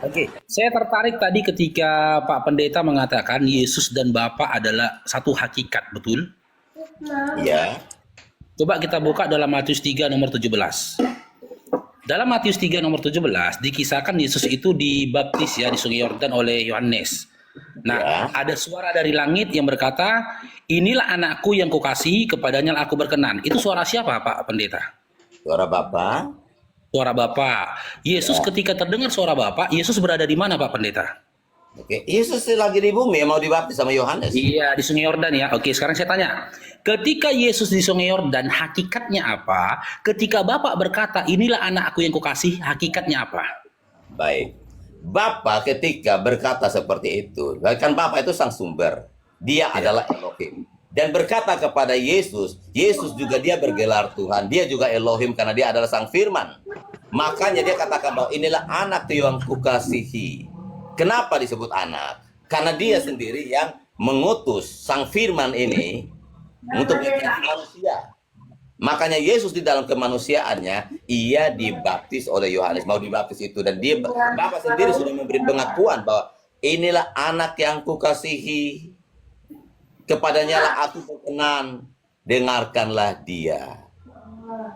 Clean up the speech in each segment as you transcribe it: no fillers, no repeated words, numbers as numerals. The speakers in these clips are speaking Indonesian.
Oke, saya tertarik tadi ketika Pak Pendeta mengatakan Yesus dan Bapa adalah satu hakikat, betul? Iya. Coba kita buka dalam Matius 3 nomor 17. Dalam Matius 3 nomor 17 dikisahkan Yesus itu dibaptis ya di Sungai Yordan oleh Yohanes. Nah, Ya. ada suara dari langit yang berkata, "Inilah anakku yang kukasihi, kepadanya aku berkenan." Itu suara siapa, Pak Pendeta? Suara Bapa. Suara Bapa. Yesus Ya. ketika terdengar suara Bapa, Yesus berada di mana, Pak Pendeta? Oke. Yesus lagi di bumi mau dibaptis sama Yohanes. Iya, di Sungai Yordan ya. Oke, sekarang saya tanya. Ketika Yesus di Sungai Yordan, hakikatnya apa? Ketika Bapak berkata, "Inilah anakku yang kukasih," hakikatnya apa? Baik. Bapa ketika berkata seperti itu, kan Bapa itu sang sumber. Dia Ya. adalah Elohim. Dan berkata kepada Yesus, Yesus juga dia bergelar Tuhan. Dia juga Elohim karena dia adalah sang firman. Makanya dia katakan bahwa inilah anak yang kukasihi. Kenapa disebut anak? Karena dia sendiri yang mengutus sang firman ini untuk menjadi manusia. Makanya Yesus di dalam kemanusiaannya, ia dibaptis oleh Yohanes, mau dibaptis itu. Dan dia, Bapa sendiri sudah memberi pengakuan bahwa inilah anak yang kukasihi, kepadanya lah aku berkenan, dengarkanlah dia.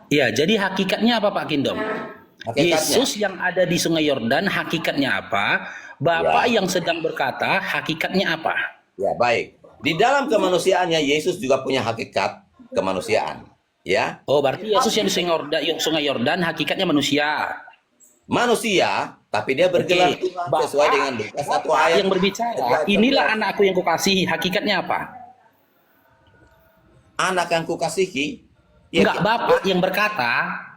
Iya, jadi hakikatnya apa Pak Kindom? Hakikatnya. Yesus yang ada di Sungai Yordan, hakikatnya apa? Bapak Ya. yang sedang berkata, hakikatnya apa? Ya, baik. Di dalam kemanusiaannya, Yesus juga punya hakikat kemanusiaan. Ya, Oh, berarti Yesus yang di Sungai Yordan, hakikatnya manusia. manusia, tapi dia bergelar Oke, Tuhan Bapak, sesuai dengan Lukas 1 Bapak ayat. yang berbicara, "Inilah anakku yang kukasihi," hakikatnya apa? Anak yang kukasihi. Ya, Enggak,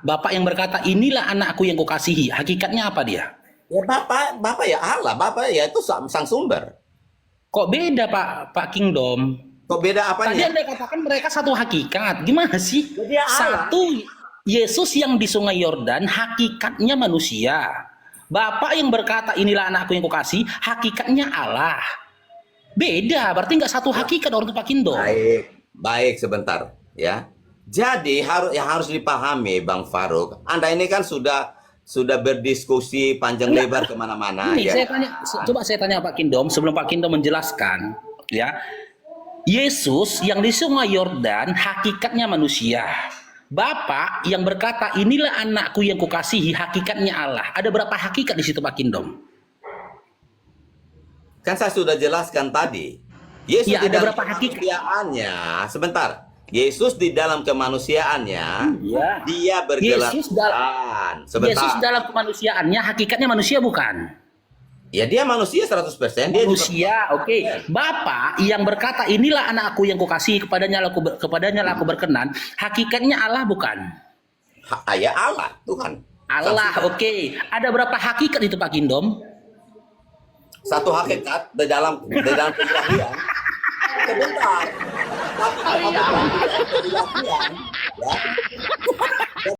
Bapak yang berkata, "Inilah anakku yang kukasihi," hakikatnya apa dia? ya Bapak ya Allah, Bapak ya itu sang sumber. Kok beda Pak Kingdom? Kok beda Tadi apanya? Anda katakan mereka satu hakikat. Gimana sih? Ya, dia Allah. Satu Yesus yang di Sungai Yordan hakikatnya manusia. Bapak yang berkata, "Inilah anakku yang kukasih," hakikatnya Allah. Beda, berarti nggak satu hakikat orang Pak Kingdom. Baik sebentar ya. Jadi yang harus dipahami Bang Faruk, Anda ini kan sudah berdiskusi panjang lebar kemana-mana Ini ya. coba saya tanya Pak Kingdom sebelum Pak Kingdom menjelaskan, ya. Yesus yang di Sungai Yordan hakikatnya manusia. Bapak yang berkata, "Inilah anakku yang kukasihi," hakikatnya Allah. Ada berapa hakikat di situ Pak Kingdom? Kan saya sudah jelaskan tadi. Yesus Ya, di ada dalam berapa hakikat? kemanusiaannya, sebentar. Yesus di dalam kemanusiaannya, Iya. dia bergelar Yesus Tuhan. Sebentar. Yesus dalam kemanusiaannya hakikatnya manusia bukan? Ya dia manusia 100%. Dia juga Manusia, oke. Bapak yang berkata, "Inilah anakku yang kukasihi, kepadanya lah aku berkenan," hakikatnya Allah bukan? ya Allah, Tuhan. Allah, oke. Ada berapa hakikat itu Pak Kingdom? Satu hakikat di dalam kelahiran. Sebentar. Tapi kalau di dalam kelahiran, ya.